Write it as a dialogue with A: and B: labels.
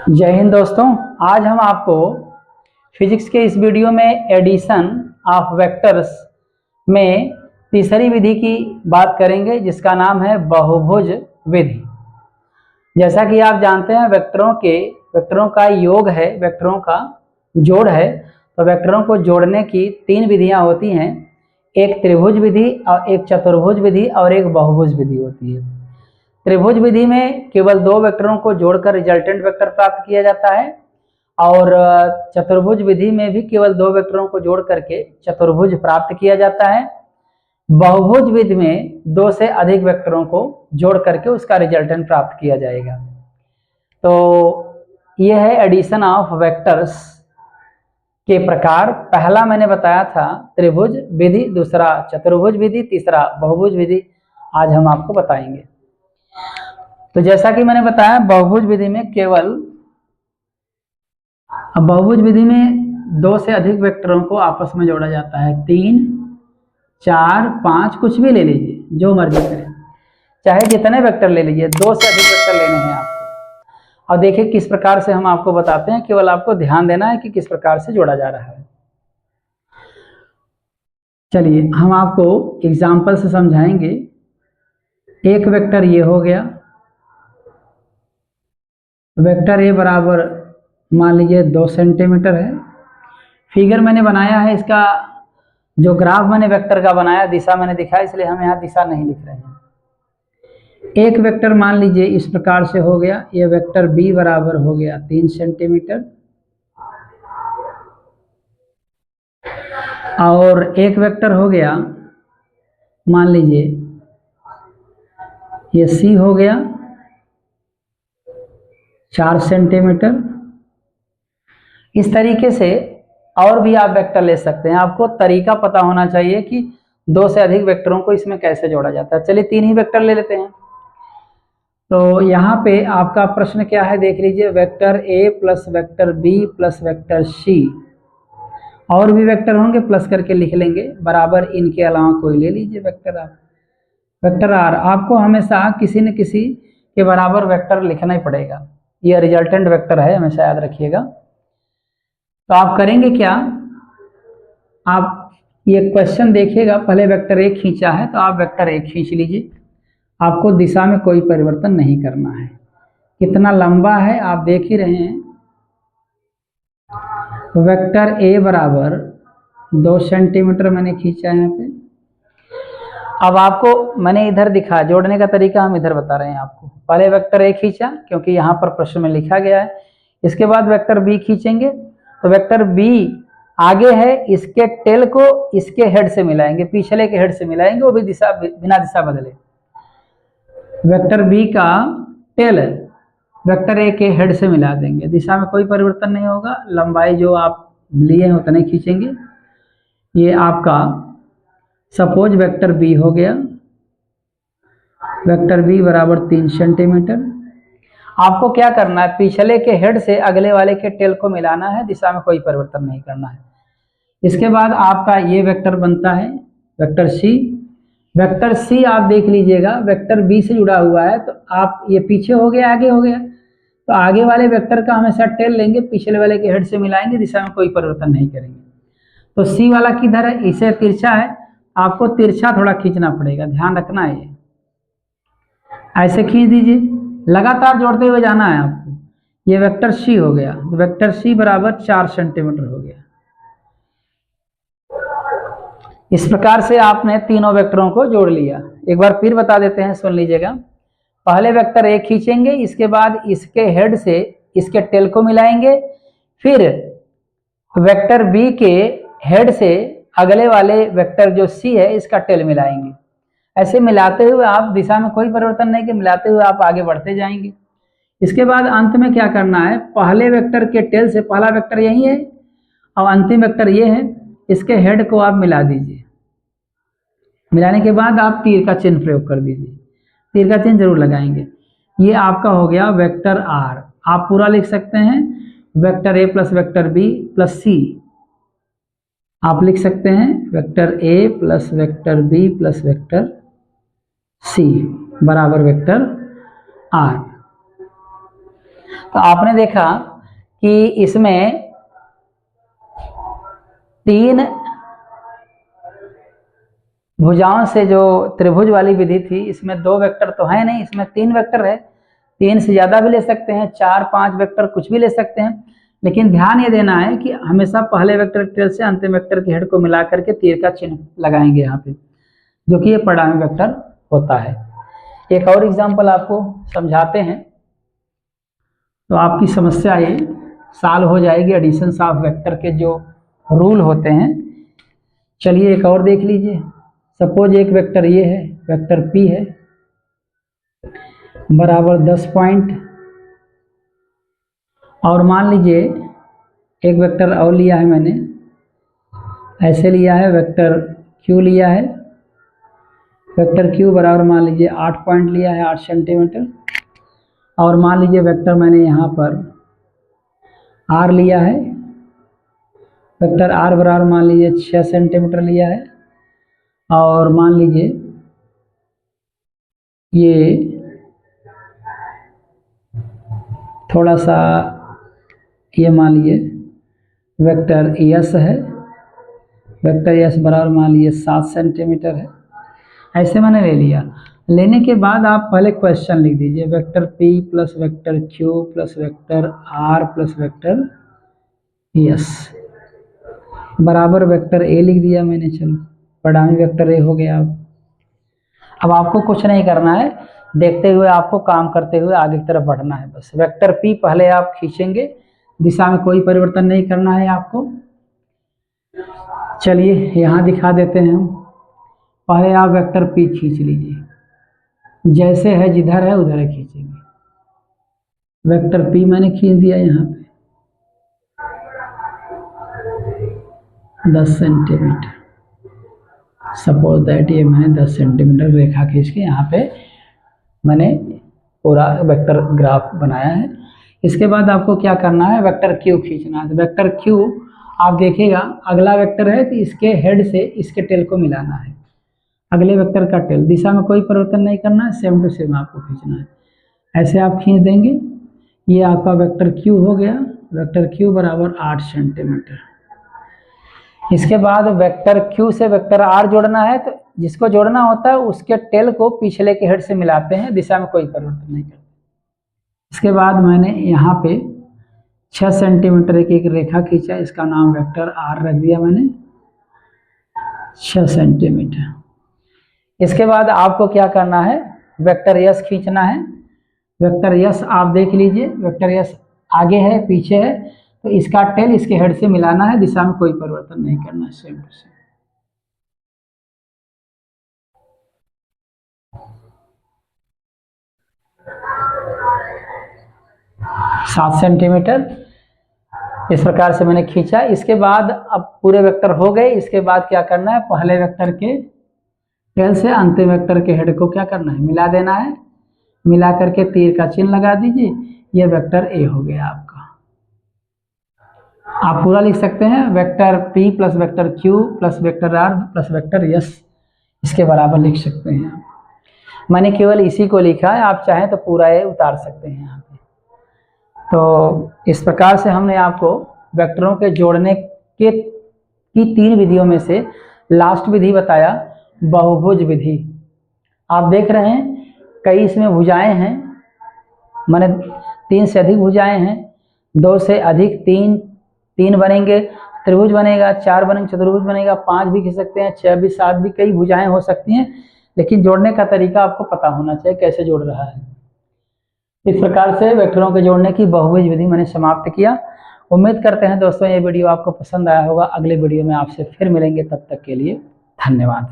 A: जय हिंद दोस्तों। आज हम आपको फिजिक्स के इस वीडियो में एडिशन ऑफ वेक्टर्स में तीसरी विधि की बात करेंगे, जिसका नाम है बहुभुज विधि। जैसा कि आप जानते हैं, वेक्टरों का योग है, वेक्टरों का जोड़ है। तो वेक्टरों को जोड़ने की तीन विधियां होती हैं, एक त्रिभुज विधि और एक चतुर्भुज विधि और एक बहुभुज विधि होती है। त्रिभुज विधि में केवल दो वेक्टरों को जोड़कर रिजल्टेंट वेक्टर प्राप्त किया जाता है, और चतुर्भुज विधि में भी केवल दो वेक्टरों को जोड़ करके चतुर्भुज प्राप्त किया जाता है। बहुभुज विधि में दो से अधिक वेक्टरों को जोड़ करके उसका रिजल्टेंट प्राप्त किया जाएगा। तो यह है एडिशन ऑफ वेक्टर्स के प्रकार। पहला मैंने बताया था त्रिभुज विधि, दूसरा चतुर्भुज विधि, तीसरा बहुभुज विधि। आज हम आपको बताएंगे। तो जैसा कि मैंने बताया, बहुभुज विधि में दो से अधिक वेक्टरों को आपस में जोड़ा जाता है। 3, 4, 5 कुछ भी ले लीजिए, जो मर्जी करें, चाहे जितने वेक्टर ले लीजिए, दो से अधिक वेक्टर लेने हैं आपको। और देखिए किस प्रकार से हम आपको बताते हैं, केवल आपको ध्यान देना है कि किस प्रकार से जोड़ा जा रहा है। चलिए हम आपको एग्जाम्पल से समझाएंगे। एक वेक्टर ये हो गया, वेक्टर ए बराबर मान लीजिए 2 सेंटीमीटर है। फिगर मैंने बनाया है, इसका जो ग्राफ मैंने वेक्टर का बनाया, दिशा मैंने दिखाया, इसलिए हम यहाँ दिशा नहीं लिख रहे हैं। एक वेक्टर मान लीजिए इस प्रकार से हो गया, ये वेक्टर बी बराबर हो गया 3 सेंटीमीटर, और एक वेक्टर हो गया मान लीजिए ये सी हो गया 4 सेंटीमीटर। इस तरीके से और भी आप वेक्टर ले सकते हैं। आपको तरीका पता होना चाहिए कि दो से अधिक वेक्टरों को इसमें कैसे जोड़ा जाता है। चलिए 3 ही वेक्टर ले लेते हैं। तो यहाँ पे आपका प्रश्न क्या है, देख लीजिए। Vector A plus vector B plus vector C, और भी वेक्टर होंगे प्लस करके लिख लेंगे, बराबर इनके अलावा कोई ले लीजिए वेक्टर आर। वेक्टर आर आपको हमेशा किसी न किसी के बराबर वेक्टर लिखना ही पड़ेगा। यह रिजल्टेंट वेक्टर है, हमेशा याद रखिएगा। तो आप करेंगे क्या, आप ये क्वेश्चन देखिएगा। पहले वेक्टर एक खींचा है, तो आप वेक्टर एक खींच लीजिए। आपको दिशा में कोई परिवर्तन नहीं करना है। कितना लंबा है आप देख ही रहे हैं। वेक्टर ए बराबर 2 सेंटीमीटर मैंने खींचा है यहाँ पे। अब आपको मैंने इधर दिखा, जोड़ने का तरीका हम इधर बता रहे हैं आपको। पहले वेक्टर ए खींचा, क्योंकि यहाँ पर प्रश्न में लिखा गया है। इसके बाद वेक्टर बी खींचेंगे, तो वेक्टर बी आगे है, इसके टेल को इसके हेड से मिलाएंगे, पिछले के हेड से मिलाएंगे, वो भी दिशा बिना दिशा बदले। वेक्टर बी का टेल वेक्टर ए के हेड से मिला देंगे, दिशा में कोई परिवर्तन नहीं होगा। लंबाई जो आप लिए हैं उतने खींचेंगे। ये आपका सपोज वेक्टर बी हो गया, वेक्टर बी बराबर 3 सेंटीमीटर। आपको क्या करना है, पिछले के हेड से अगले वाले के टेल को मिलाना है, दिशा में कोई परिवर्तन नहीं करना है। इसके बाद आपका ये वेक्टर बनता है वेक्टर सी। वेक्टर सी आप देख लीजिएगा, वेक्टर बी से जुड़ा हुआ है, तो आप ये पीछे हो गया, आगे हो गया, तो आगे वाले वेक्टर का हमेशा टेल लेंगे, पिछले वाले के हेड से मिलाएंगे, दिशा में कोई परिवर्तन नहीं करेंगे। तो सी वाला किधर है, इसे तिरछा है, आपको तिरछा थोड़ा खींचना पड़ेगा, ध्यान रखना है। ये ऐसे खींच दीजिए, लगातार जोड़ते हुए जाना है आपको। ये वेक्टर सी हो गया, तो वेक्टर सी बराबर 4 सेंटीमीटर हो गया। इस प्रकार से आपने तीनों वेक्टरों को जोड़ लिया। एक बार फिर बता देते हैं, सुन लीजिएगा। पहले वेक्टर ए खींचेंगे, इसके बाद इसके हेड से इसके टेल को मिलाएंगे, फिर वेक्टर बी के हेड से अगले वाले वेक्टर जो सी है इसका टेल मिलाएंगे। ऐसे मिलाते हुए आप, दिशा में कोई परिवर्तन नहीं कि मिलाते हुए आप आगे बढ़ते जाएंगे। इसके बाद अंत में क्या करना है, पहले वेक्टर के टेल से, पहला वेक्टर यही है और अंतिम वेक्टर ये है, इसके हेड को आप मिला दीजिए। मिलाने के बाद आप तीर का चिन्ह प्रयोग कर दीजिए, तीर का चिन्ह जरूर लगाएंगे। ये आपका हो गया वेक्टर आर। आप पूरा लिख सकते हैं, vector A plus vector B plus C. आप लिख सकते हैं vector A plus vector B plus vector C बराबर वेक्टर आर। तो आपने देखा कि इसमें 3 भुजाओं से जो त्रिभुज वाली विधि थी, इसमें 2 वेक्टर तो है नहीं, इसमें 3 वेक्टर है। 3 से ज़्यादा भी ले सकते हैं, 4-5 वेक्टर कुछ भी ले सकते हैं, लेकिन ध्यान ये देना है कि हमेशा पहले वेक्टर टेल से अंतिम वेक्टर के हेड को मिला करके तीर का चिन्ह लगाएंगे यहाँ पे, जो कि ये परिणामी वेक्टर होता है। एक और एग्जाम्पल आपको समझाते हैं तो आपकी समस्या ये सॉल्व हो जाएगी। एडिशन ऑफ वेक्टर के जो रूल होते हैं, चलिए एक और देख लीजिए। सपोज एक वेक्टर ये है, वेक्टर P है, बराबर 10 पॉइंट, और मान लीजिए एक वेक्टर और लिया है मैंने, ऐसे लिया है, वेक्टर Q लिया है, वेक्टर Q बराबर मान लीजिए 8 पॉइंट लिया है, 8 सेंटीमीटर, और मान लीजिए वेक्टर मैंने यहाँ पर R लिया है, वेक्टर R बराबर मान लीजिए 6 सेंटीमीटर लिया है, और मान लीजिए ये थोड़ा सा ये मान लीजिए वेक्टर S है, वेक्टर S बराबर मान लीजिए 7 सेंटीमीटर है। ऐसे मैंने ले लिया। लेने के बाद आप पहले क्वेश्चन लिख दीजिए, vector P plus vector Q plus vector R plus vector S बराबर वेक्टर A लिख दिया मैंने। चलो परिणामी वेक्टर A हो गया। अब आपको कुछ नहीं करना है, देखते हुए आपको काम करते हुए आगे की तरफ बढ़ना है बस। वेक्टर P पहले आप खींचेंगे, दिशा में कोई परिवर्तन नहीं करना है आपको। चलिए यहाँ दिखा देते हैं हम। पहले आप वेक्टर P खींच लीजिए, जैसे है जिधर है उधर है खींचेंगे। वेक्टर P मैंने खींच दिया यहाँ पे 10 सेंटीमीटर। सपोज दैट ये मैंने 10 सेंटीमीटर रेखा खींच के यहाँ पे मैंने पूरा वेक्टर ग्राफ बनाया है। इसके बाद आपको क्या करना है, वेक्टर Q खींचना है। तो वेक्टर Q आप देखिएगा, अगला वेक्टर है तो इसके हेड से इसके टेल को मिलाना है, अगले वेक्टर का टेल। दिशा में कोई परिवर्तन नहीं करना है, सेम टू सेम आपको खींचना है। ऐसे आप खींच देंगे, ये आपका वेक्टर Q हो गया। वेक्टर Q बराबर 8 सेंटीमीटर। इसके बाद वेक्टर Q से वेक्टर R जोड़ना है, तो जिसको जोड़ना होता है उसके टेल को पिछले के हेड से मिलाते हैं, दिशा में कोई परिवर्तन नहीं करते। इसके बाद मैंने यहाँ पे 6 सेंटीमीटर की एक रेखा खींचा, इसका नाम वेक्टर R रख दिया मैंने, 6 सेंटीमीटर। इसके बाद आपको क्या करना है, वेक्टर S खींचना है। वेक्टर S आप देख लीजिए, वेक्टर S आगे है पीछे है, तो इसका टेल इसके हेड से मिलाना है, दिशा में कोई परिवर्तन नहीं करना है, सेम टू सेम। 7 सेंटीमीटर इस प्रकार से मैंने खींचा। इसके बाद अब पूरे वेक्टर हो गए। इसके बाद क्या करना है, पहले वेक्टर के टेल से अंतिम वेक्टर के हेड को क्या करना है, मिला देना है। मिला करके तीर का चिन्ह लगा दीजिए, ये वेक्टर A हो गया आपका। आप पूरा लिख सकते हैं, vector P plus vector Q plus vector R plus vector S, इसके बराबर लिख सकते हैं आप। मैंने केवल इसी को लिखा है, आप चाहें तो पूरा ये उतार सकते हैं यहाँ पे। तो इस प्रकार से हमने आपको वेक्टरों के जोड़ने की 3 विधियों में से लास्ट विधि बताया, बहुभुज विधि। आप देख रहे हैं कई इसमें भुजाएं हैं, माने 3 से अधिक भुजाएं हैं, 2 से अधिक 3 बनेंगे, त्रिभुज बनेगा, 4 बनेंगे, चतुर्भुज बनेगा, 5 भी खींच सकते हैं, 6 भी, 7 भी, कई भुजाएं हो सकती हैं। लेकिन जोड़ने का तरीका आपको पता होना चाहिए, कैसे जोड़ रहा है। इस प्रकार से वेक्टरों के जोड़ने की बहुभुज विधि मैंने समाप्त किया। उम्मीद करते हैं दोस्तों ये वीडियो आपको पसंद आया होगा। अगले वीडियो में आपसे फिर मिलेंगे, तब तक के लिए धन्यवाद।